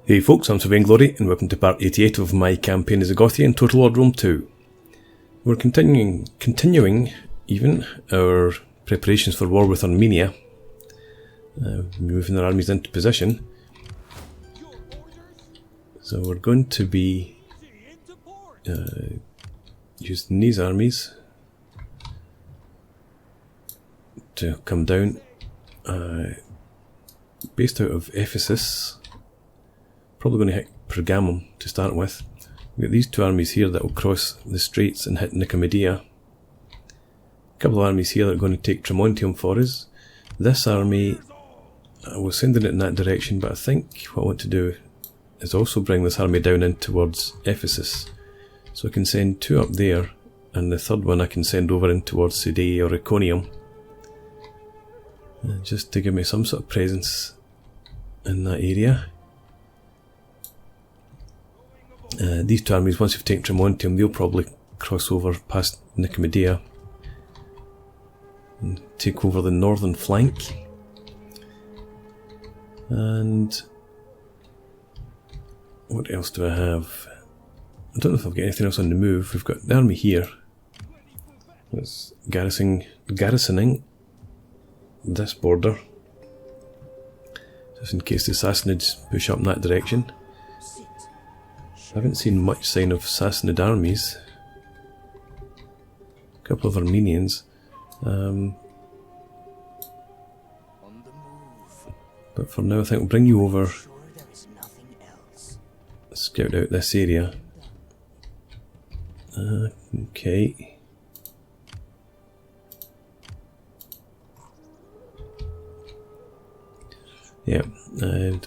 Hey folks, I'm Surveying Glory and welcome to part 88 of my campaign as a Gothi in Total War Rome 2. We're continuing even our preparations for war with Armenia, moving our armies into position. So we're going to be using these armies to come down, based out of Ephesus. Probably going to hit Pergamum to start with. We've got these two armies here that will cross the straits and hit Nicomedia. A couple of armies here that are going to take Tremontium for us. This army, I was sending it in that direction, but I think what I want to do is also bring this army down in towards Ephesus. So I can send two up there, and the third one I can send over in towards Sidea or Iconium, just to give me some sort of presence in that area. These two armies, once you've taken Tremontium, they'll probably cross over past Nicomedia and take over the northern flank. And what else do I have? I don't know if I've got anything else on the move. We've got the army here that's garrisoning this border, just in case the Sassanids push up in that direction. I haven't seen much sign of Sassanid armies. A couple of Armenians. But for now I think we'll bring you over, scout out this area. Okay. Yeah,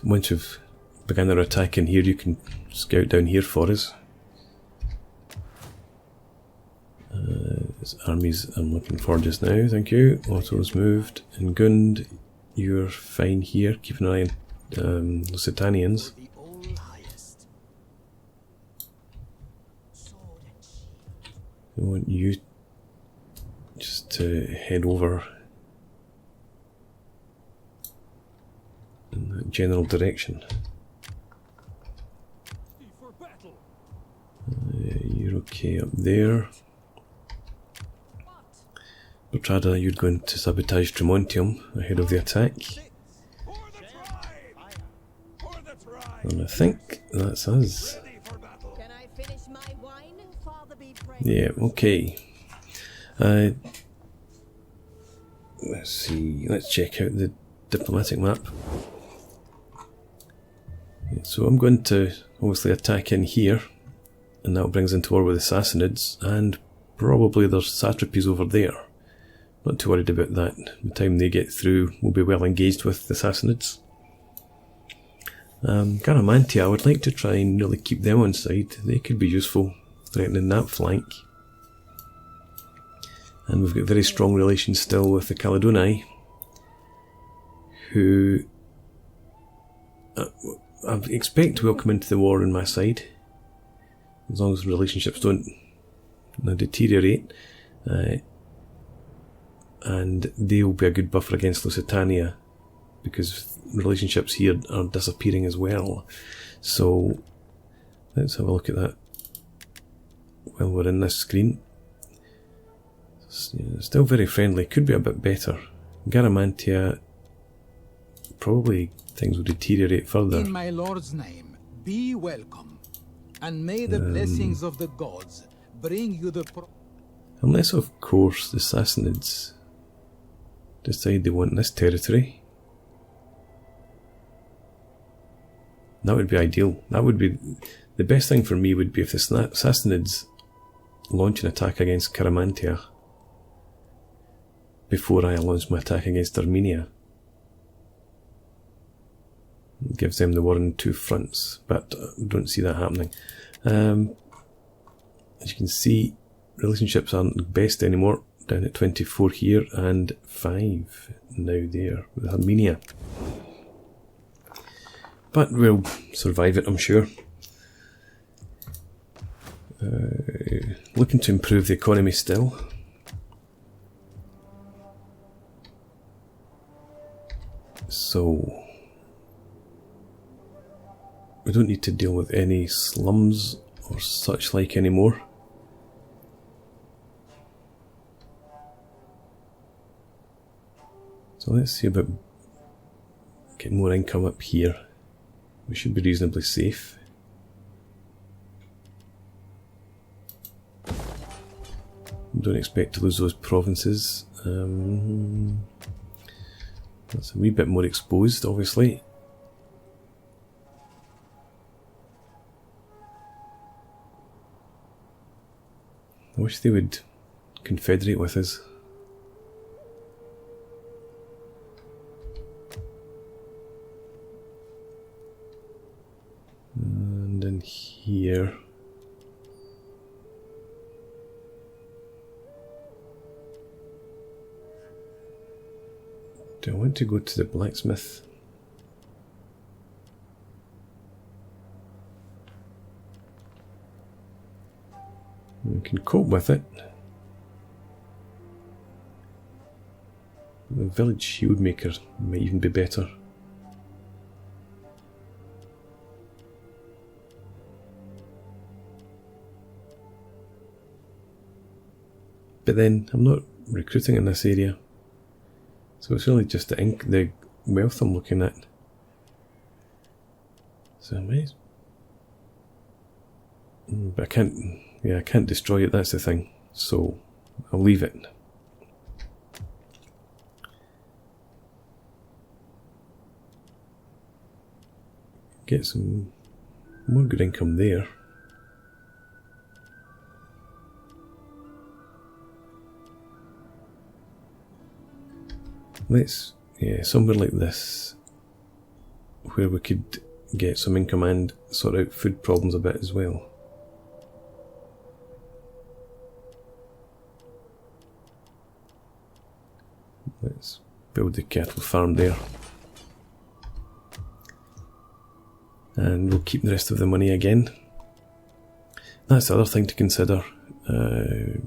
once you've begun our attack in here, you can scout down here for us. This armies I'm looking for just now, thank you. Auto's moved. And Gund, you're fine here. Keep an eye on Lusitanians. I want you just to head over in that general direction. You're okay up there. Bertrada, you're going to sabotage Tremontium ahead of the attack. And I think that's us. Yeah, okay. Let's see, let's check out the diplomatic map. Yeah, so I'm going to obviously attack in here, and that brings into war with the Sassanids, and probably there's satrapies over there. Not too worried about that. By the time they get through, we'll be well engaged with the Sassanids. Garamantia, I would like to try and really keep them on side. They could be useful threatening that flank. And we've got very strong relations still with the Caledonii, who I expect will come into the war on my side, as long as relationships don't deteriorate, and they will be a good buffer against Lusitania, because relationships here are disappearing as well. So let's have a look at that while we're in this screen. Still very friendly, could be a bit better. Garamantia, probably things will deteriorate further. In my lord's name, be welcome, and may the blessings of the gods bring you the unless of course the Sassanids decide they want this territory. That would be ideal. That would be the best thing for me, would be if the Sassanids launch an attack against Garamantia before I launch my attack against Armenia. It gives them the war on two fronts, but I don't see that happening. As you can see, relationships aren't the best anymore, down at 24 here and 5 now there with Armenia. But we'll survive it, I'm sure. Looking to improve the economy still. So we don't need to deal with any slums or such like anymore. So let's see about getting more income up here. We should be reasonably safe. Don't expect to lose those provinces. That's a wee bit more exposed, obviously. I wish they would confederate with us. And in here. Do I want to go to the blacksmith? We can cope with it. The village shield maker might even be better. But then I'm not recruiting in this area. So it's really just the wealth I'm looking at. So I might... But I can't destroy it, that's the thing. So I'll leave it. Get some more good income there. Let's, somewhere like this, where we could get some income and sort out food problems a bit as well. Let's build the cattle farm there. And we'll keep the rest of the money again. That's the other thing to consider. We're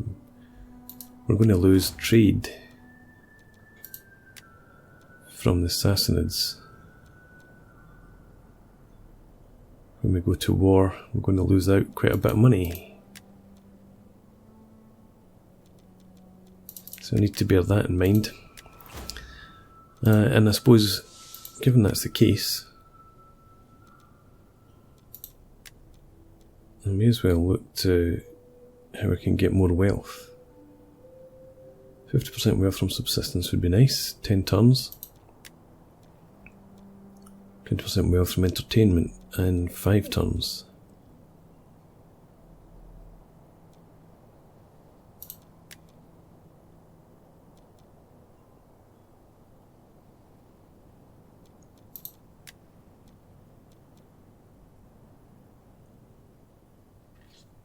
going to lose trade from the Sassanids. When we go to war, we're going to lose out quite a bit of money. So I need to bear that in mind. And I suppose, given that's the case, I may as well look to how we can get more wealth. 50% wealth from subsistence would be nice, 10 turns. 20% wealth from entertainment and 5 turns.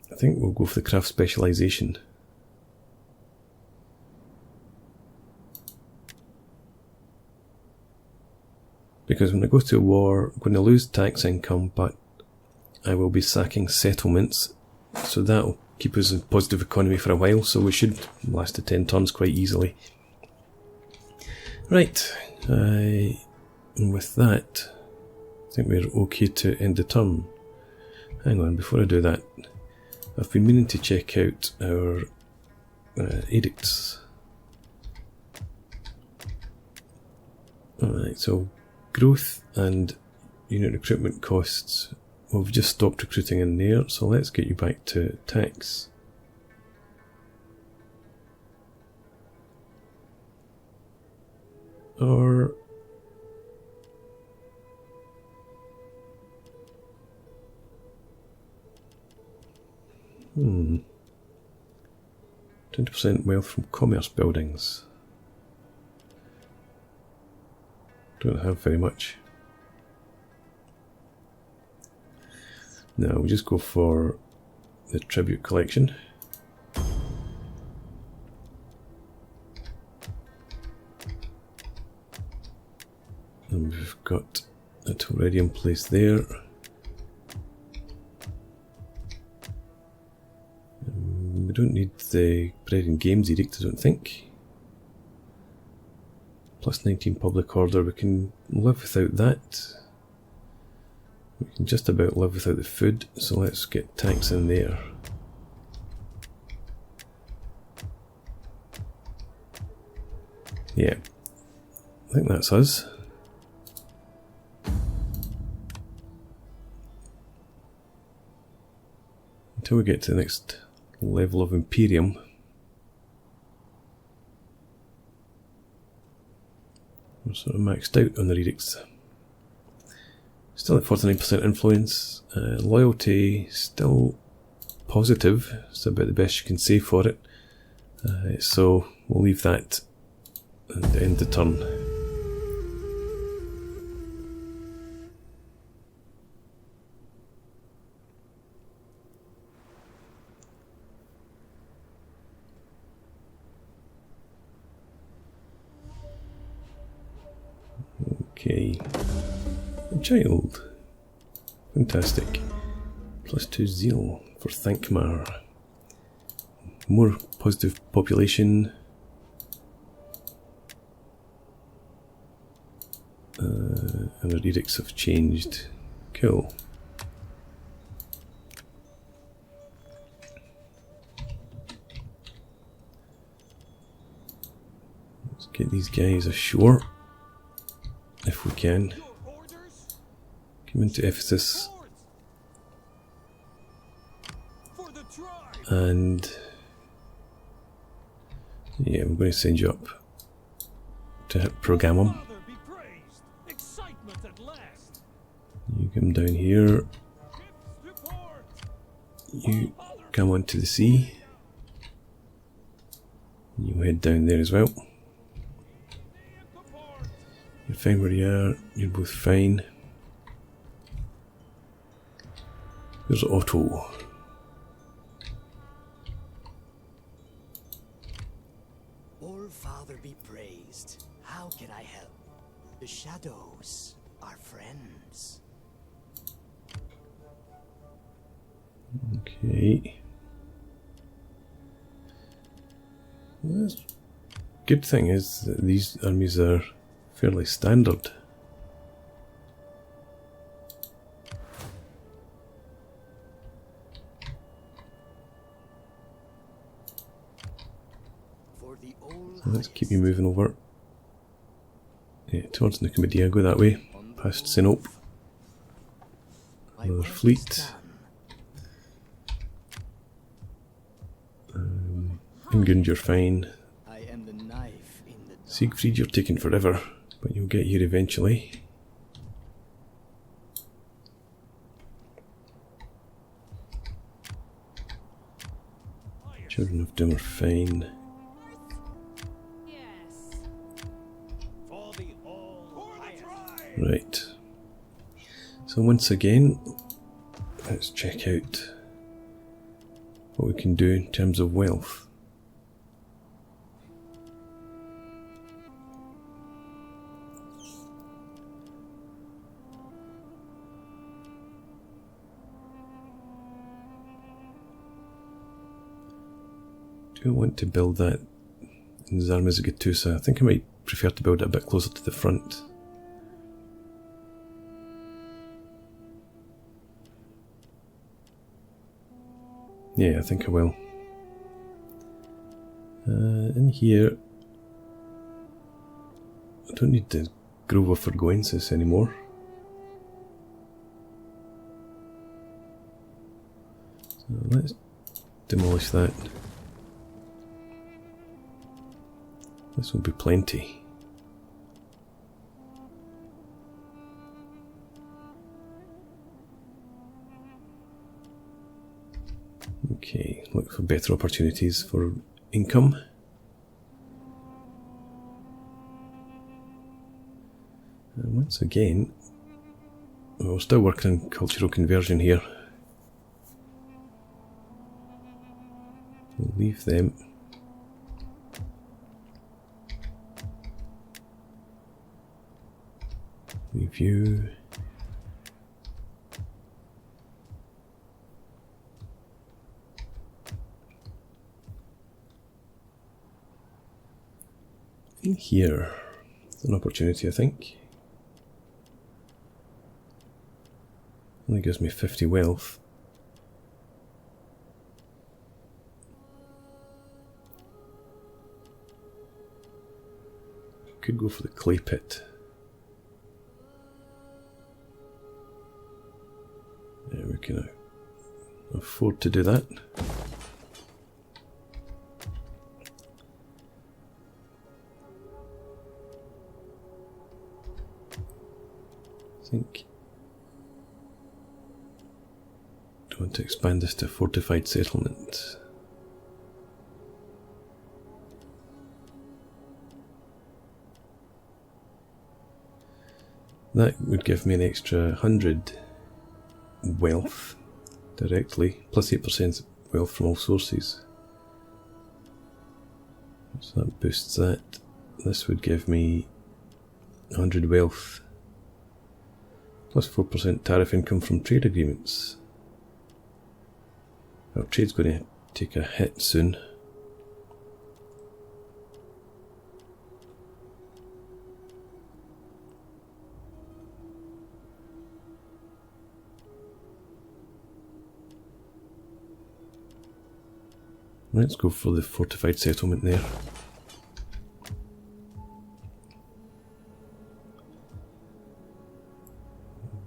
I think we'll go for the craft specialisation. Because when I go to war, I'm going to lose tax income, but I will be sacking settlements, so that'll keep us in positive economy for a while, so we should last to 10 turns quite easily. Right, and with that, I think we're okay to end the turn. Hang on, before I do that, I've been meaning to check out our edicts. Alright, so growth and unit recruitment costs. Well, we've just stopped recruiting in there, so let's get you back to tax. Or 20% wealth from commerce buildings. Don't have very much. No, we'll just go for the tribute collection. And we've got it already in place there. We don't need the bread and games edict, I don't think. Plus 19 public order, we can live without that. We can just about live without the food, so let's get tanks in there. Yeah, I think that's us. Until we get to the next level of Imperium. We're sort of maxed out on the edicts. Still at 49% influence. Loyalty still positive. It's about the best you can say for it. So we'll leave that and end the turn. Okay. A child. Fantastic. +2 zeal for Thankmar. More positive population. And our edicts have changed. Cool. Let's get these guys ashore. If we can. Come into Ephesus. And yeah, we're going to send you up to hit Pergamum. You come down here. You come onto the sea. You head down there as well. You're fine where you are. You're both fine. There's Otto. All Father be praised. How can I help? The shadows are friends. Okay. Well, the good thing is that these armies are fairly standard. For the old So let's keep you moving over. Yeah, towards Nicomedia, go that way. Past Sinope. Another fleet. Ingund, you're fine. I am the knife in the dark. Siegfried, you're taking forever, but you'll get here eventually. Children of Doom are fine. Right. So once again, let's check out what we can do in terms of wealth. Do I want to build that in Zarmazagatusa? I think I might prefer to build it a bit closer to the front. Yeah, I think I will. In here, I don't need the Grove of Foregoensis anymore. So let's demolish that. This will be plenty. Okay, look for better opportunities for income. And once again, we're still working on cultural conversion here. We'll leave them. Leave you. In here, there's an opportunity, I think. Only gives me 50 wealth. Could go for the clay pit. Yeah, we can afford to do that. I think I want to expand this to a fortified settlement. That would give me an extra 100 wealth directly, plus 8% wealth from all sources. So that boosts that. This would give me 100 wealth, plus 4% tariff income from trade agreements. Our trade's going to take a hit soon. Let's go for the fortified settlement there.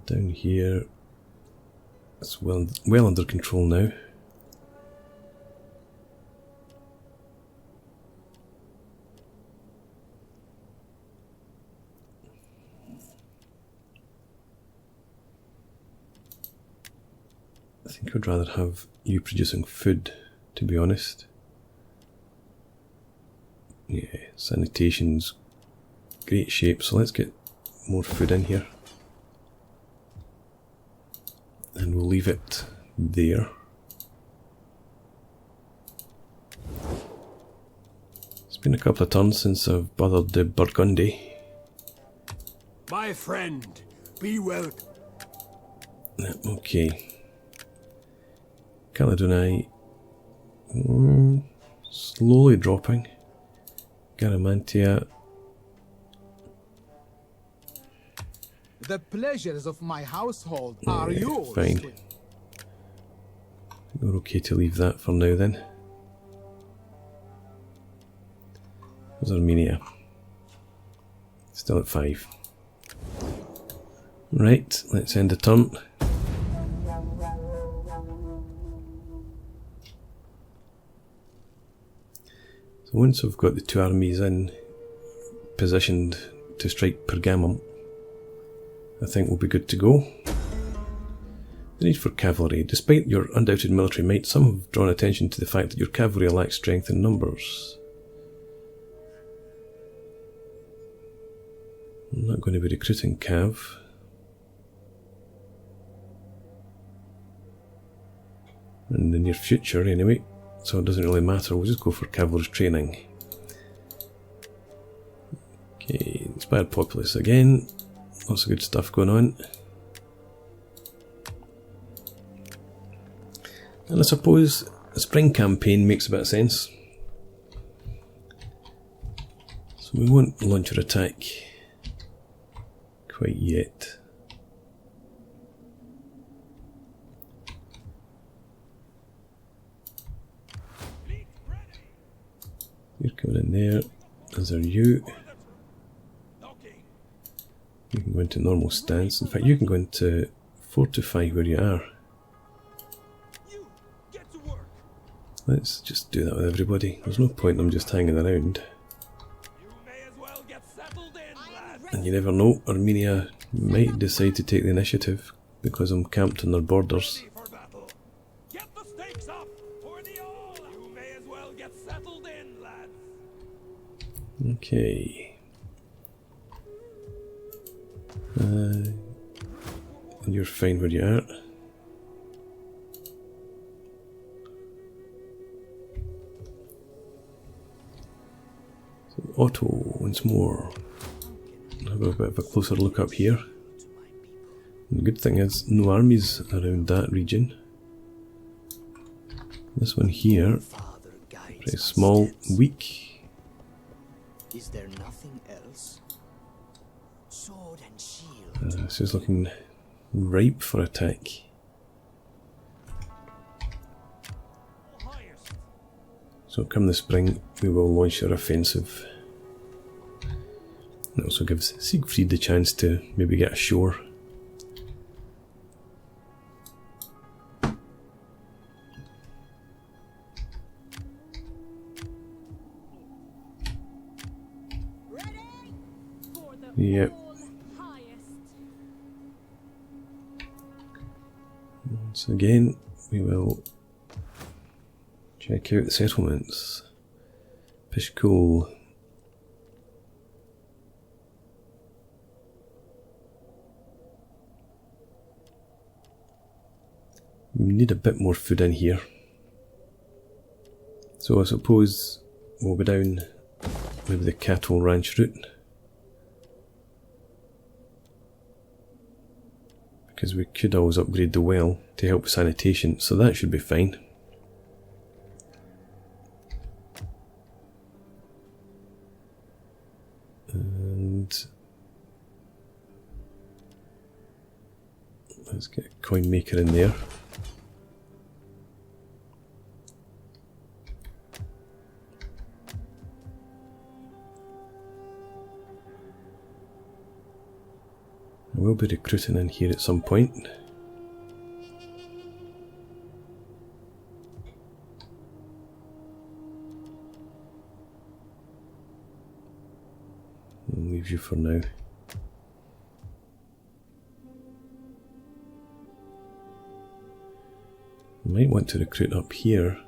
Down here, it's well under control now. I think I'd rather have you producing food, to be honest. Yeah, sanitation's great shape, so let's get more food in here. And we'll leave it there. It's been a couple of turns since I've bothered the Burgundy. My friend, be well. Okay. Caledonii, slowly dropping. Garamantia. The pleasures of my household are yours. Fine. We're okay to leave that for now then. There's Armenia. Still at 5. Right, let's end the turn. So once we've got the 2 armies in, positioned to strike Pergamum, I think we'll be good to go. The need for cavalry. Despite your undoubted military might, some have drawn attention to the fact that your cavalry lacks strength in numbers. I'm not going to be recruiting cav. In the near future anyway, so it doesn't really matter, we'll just go for cavalry training. Okay, inspired populace again. Lots of good stuff going on. And I suppose a spring campaign makes a bit of sense. So we won't launch our attack quite yet. You're coming in there, as are you. You can go into normal stance. In fact, you can go into fortify where you are. Let's just do that with everybody. There's no point in them just hanging around. And you never know, Armenia might decide to take the initiative because I'm camped on their borders. Okay. And you're fine where you are. So Otto once more. Have a bit of a closer look up here. And the good thing is no armies around that region. This one here, pretty small, weak. Is there nothing else? Sword and shield. This is looking ripe for attack. So come the spring, we will launch our offensive. It also gives Siegfried the chance to maybe get ashore. Yep. Once again, we will check out the settlements. Pishkul. We need a bit more food in here. So I suppose we'll go down maybe the cattle ranch route. Because we could always upgrade the well to help with sanitation, so that should be fine. And let's get a coin maker in there. I will be recruiting in here at some point. I'll leave you for now. I might want to recruit up here,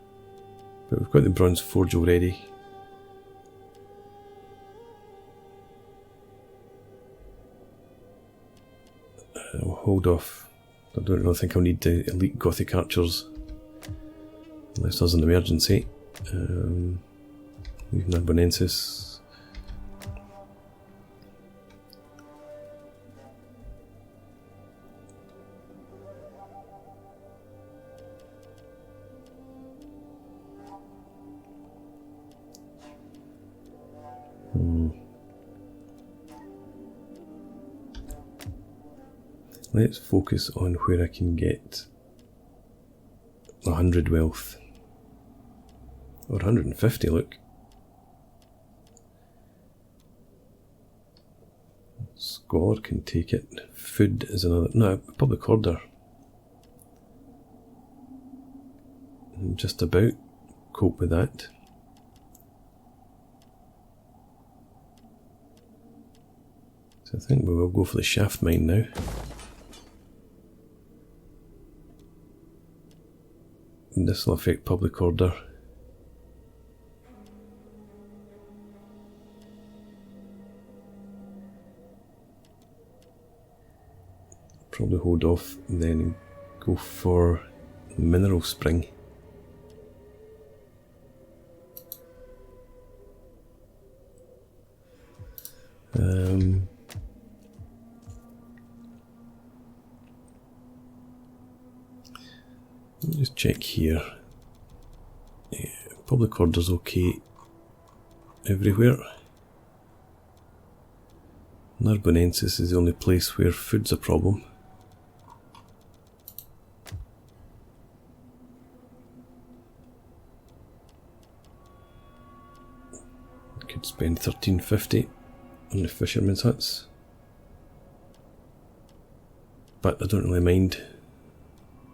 but we've got the bronze forge already. I'll hold off. I don't really think I'll need the elite Gothic archers unless there's an emergency. Leave Narbonensis. Let's focus on where I can get 100 wealth. Or 150, look. Scholar can take it. Food is another. No, public order. Just about cope with that. So I think we will go for the shaft mine now. This will affect public order. Probably hold off and then go for mineral spring. Let me just check here. Yeah, public order's okay everywhere. Narbonensis is the only place where food's a problem. Could spend 1350 on the fishermen's huts, but I don't really mind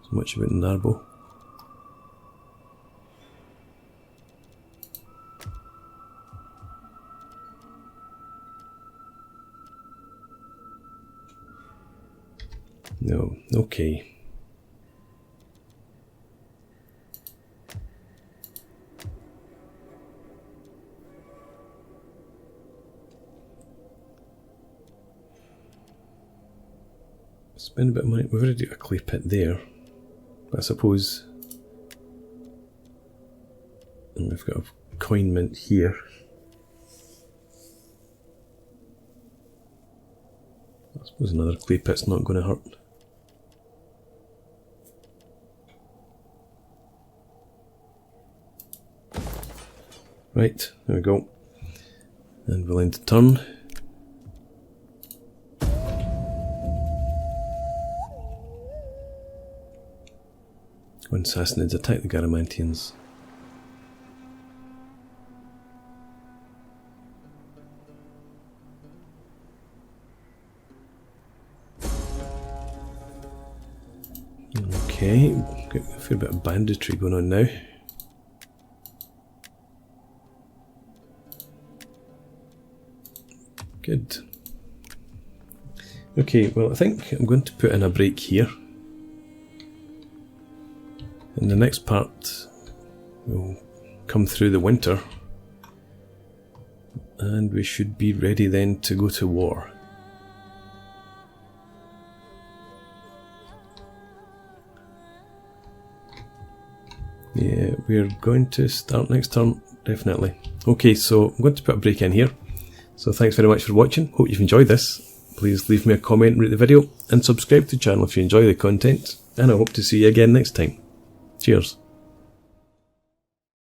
so much about Narbo. No, okay. Spend a bit of money. We've already got a clay pit there, but I suppose, and we've got a coin mint here. I suppose another clay pit's not going to hurt. Right, there we go. And we'll end the turn. When Sassanids attack the Garamantians. Okay, got a fair bit of banditry going on now. Good. Okay, well I think I'm going to put in a break here. In the next part we'll come through the winter and we should be ready then to go to war. Yeah, we're going to start next turn, definitely. Okay, so I'm going to put a break in here. So thanks very much for watching. Hope you've enjoyed this. Please leave me a comment, rate the video, and subscribe to the channel if you enjoy the content. And I hope to see you again next time. Cheers.